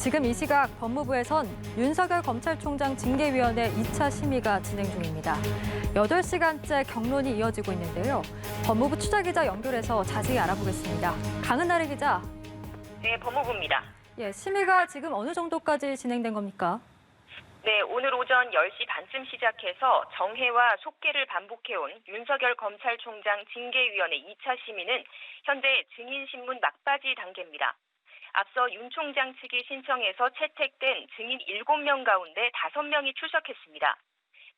지금 이 시각 법무부에선 윤석열 검찰총장 징계위원회 2차 심의가 진행 중입니다. 8시간째 경론이 이어지고 있는데요. 법무부 추자기자 연결해서 자세히 알아보겠습니다. 강은나래 기자. 네, 법무부입니다. 심의가 지금 어느 정도까지 진행된 겁니까? 네, 오늘 오전 10시 반쯤 시작해서 정해와 속개를 반복해온 윤석열 검찰총장 징계위원회 2차 심의는 현재 증인신문 막바지 단계입니다. 앞서 윤 총장 측이 신청해서 채택된 증인 7명 가운데 5명이 출석했습니다.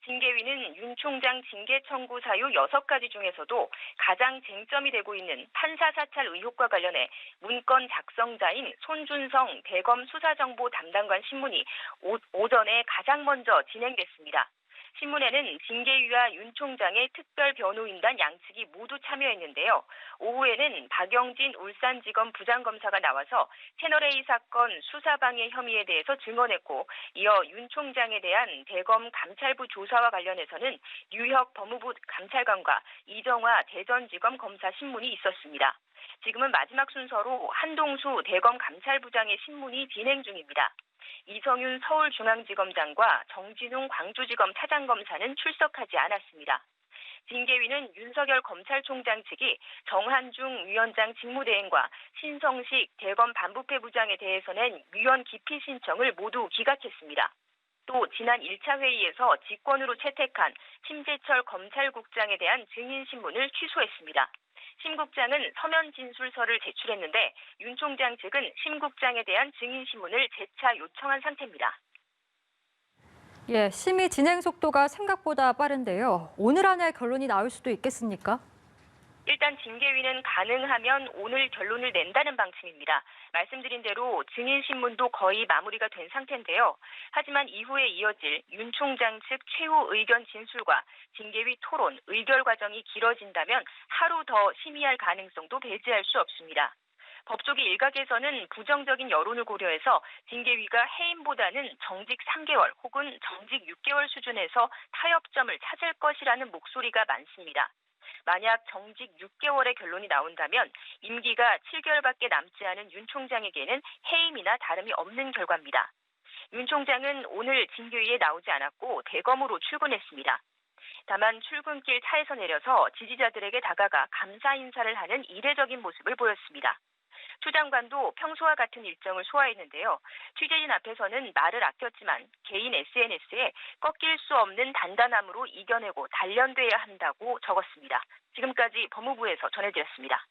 징계위는 윤 총장 징계 청구 사유 6가지 중에서도 가장 쟁점이 되고 있는 판사 사찰 의혹과 관련해 문건 작성자인 손준성 대검 수사정보 담당관 신문이 오전에 가장 먼저 진행됐습니다. 신문에는 징계위와 윤 총장의 특별 변호인단 양측이 모두 참여했는데요. 오후에는 박영진 울산지검 부장검사가 나와서 채널A 사건 수사방해 혐의에 대해서 증언했고, 이어 윤 총장에 대한 대검 감찰부 조사와 관련해서는 유혁 법무부 감찰관과 이정화 대전지검 검사 신문이 있었습니다. 지금은 마지막 순서로 한동수 대검 감찰부장의 신문이 진행 중입니다. 이성윤 서울중앙지검장과 정진웅 광주지검 차장검사는 출석하지 않았습니다. 징계위는 윤석열 검찰총장 측이 정한중 위원장 직무대행과 신성식 대검 반부패 부장에 대해서 낸 위원 기피 신청을 모두 기각했습니다. 또 지난 1차 회의에서 직권으로 채택한 심재철 검찰국장에 대한 증인신문을 취소했습니다. 심 국장은 서면 진술서를 제출했는데 윤 총장 측은 심 국장에 대한 증인신문을 재차 요청한 상태입니다. 심의 진행 속도가 생각보다 빠른데요. 오늘 안에 결론이 나올 수도 있겠습니까? 일단 징계위는 가능하면 오늘 결론을 낸다는 방침입니다. 말씀드린 대로 증인신문도 거의 마무리가 된 상태인데요. 하지만 이후에 이어질 윤 총장 측 최후 의견 진술과 징계위 토론, 의결 과정이 길어진다면 하루 더 심의할 가능성도 배제할 수 없습니다. 법조계 일각에서는 부정적인 여론을 고려해서 징계위가 해임보다는 정직 3개월 혹은 정직 6개월 수준에서 타협점을 찾을 것이라는 목소리가 많습니다. 만약 정직 6개월의 결론이 나온다면 임기가 7개월밖에 남지 않은 윤 총장에게는 해임이나 다름이 없는 결과입니다. 윤 총장은 오늘 징계위에 나오지 않았고 대검으로 출근했습니다. 다만 출근길 차에서 내려서 지지자들에게 다가가 감사 인사를 하는 이례적인 모습을 보였습니다. 추 장관도 평소와 같은 일정을 소화했는데요. 취재진 앞에서는 말을 아꼈지만 개인 SNS에 꺾일 수 없는 단단함으로 이겨내고 단련돼야 한다고 적었습니다. 지금까지 법무부에서 전해드렸습니다.